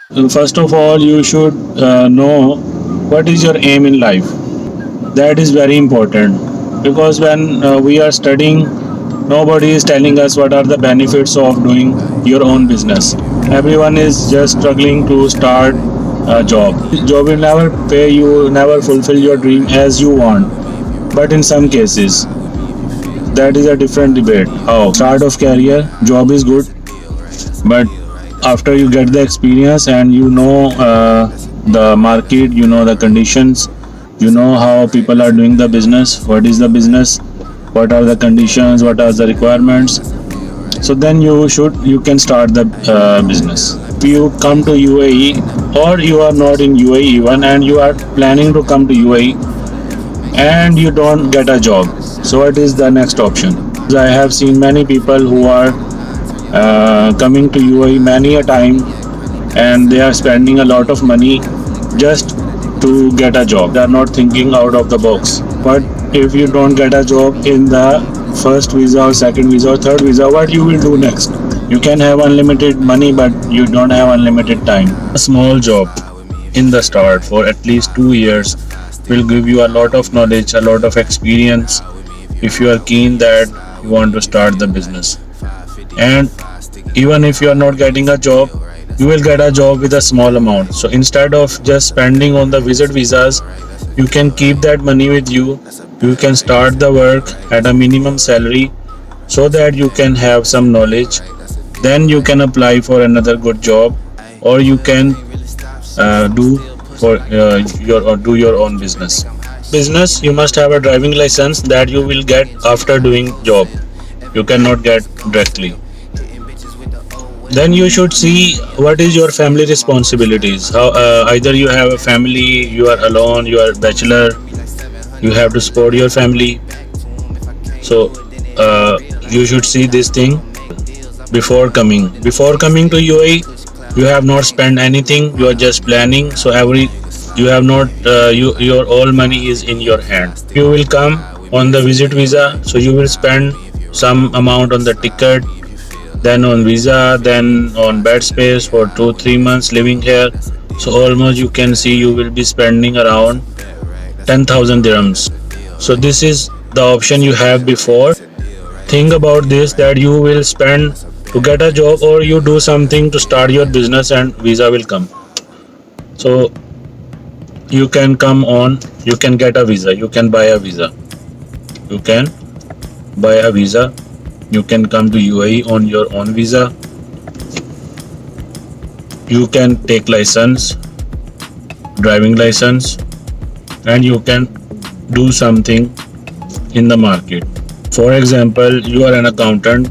First of all, you should know what is your aim in life. That is very important because when we are studying, nobody is telling us what are the benefits of doing your own business. Everyone is just struggling to start a job. Job will never pay you, never fulfill your dream as you want. But in some cases, that is a different debate. How start of career, job is good, but after you get the experience and you know the market, you know the conditions, you know how people are doing the business, what is the business, what are the conditions, what are the requirements, so then you can start the business. If you come to UAE or you are not in UAE even and you are planning to come to UAE and you don't get a job, so what is the next option? I have seen many people who are coming to UAE many a time and they are spending a lot of money just to get a job. They are not thinking out of the box. But if you don't get a job in the first visa or second visa or third visa, what you will do next? You can have unlimited money, but you don't have unlimited time. A small job in the start for at least 2 years will give you a lot of knowledge, a lot of experience if you are keen that you want to start the business. And even if you are not getting a job, you will get a job with a small amount. So instead of just spending on the visit visas, you can keep that money with you. You can start the work at a minimum salary so that you can have some knowledge. Then you can apply for another good job, or you can do for your or do your own business. Business, you must have a driving license that you will get after doing job. You cannot get directly. Then you should see what is your family responsibilities. How either you have a family, you are alone, you are bachelor, you have to support your family. So you should see this thing before coming to UAE. You have not spent anything, you are just planning. So every you have not your all money is in your hand. You will come on the visit visa, so you will spend some amount on the ticket, then on visa, then on bed space for 2 3 months living here. So almost you can see you will be spending around 10,000 dirhams. So this is the option you have before. Think about this, that you will spend to get a job or you do something to start your business and visa will come. So you can come on, you can get a visa, you can buy a visa, you can buy a visa, you can come to UAE on your own visa, you can take license, driving license, and you can do something in the market. For example, you are an accountant,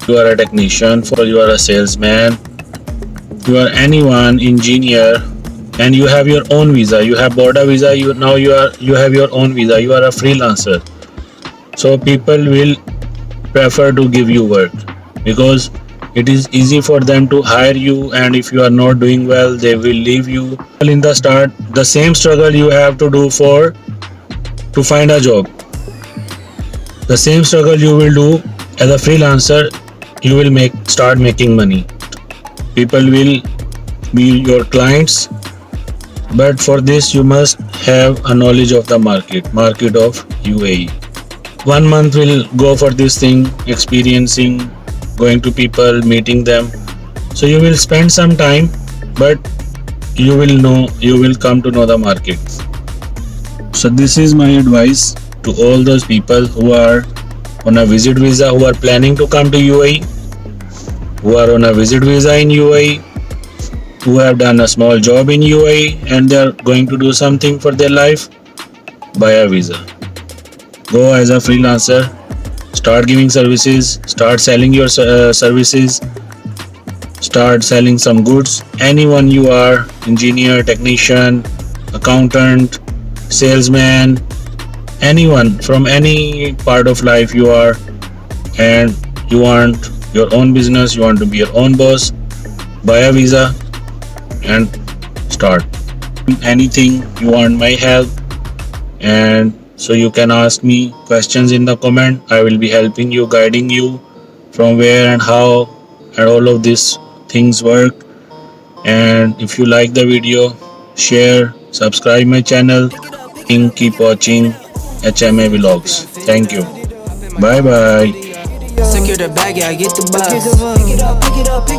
you are a technician, for you are a salesman, you are anyone, engineer, and you have your own visa. You have bought a visa. You have your own visa. You are a freelancer. So people will prefer to give you work because it is easy for them to hire you, and if you are not doing well, they will leave you. In the start, the same struggle you have to do for to find a job, the same struggle you will do as a freelancer, you will make start making money. People will be your clients, but for this you must have a knowledge of the market of UAE. 1 month will go for this thing, experiencing, going to people, meeting them. So you will spend some time, but you will come to know the market. So this is my advice to all those people who are on a visit visa, who are planning to come to UAE, who are on a visit visa in UAE, who have done a small job in UAE and they are going to do something for their life. Buy a visa. Go as a freelancer. Start giving services. Start selling your services. Start selling some goods. Anyone you are, engineer, technician, accountant, salesman, anyone from any part of life you are, and you want your own business, you want to be your own boss, buy a visa and start. Anything you want my help, and so you can ask me questions in the comment. I will be helping you, guiding you from where and how and all of these things work. And if you like the video, share, subscribe my channel, and keep watching HMA Vlogs. Thank you. Bye bye. Secure the bag, yeah, I get the bus.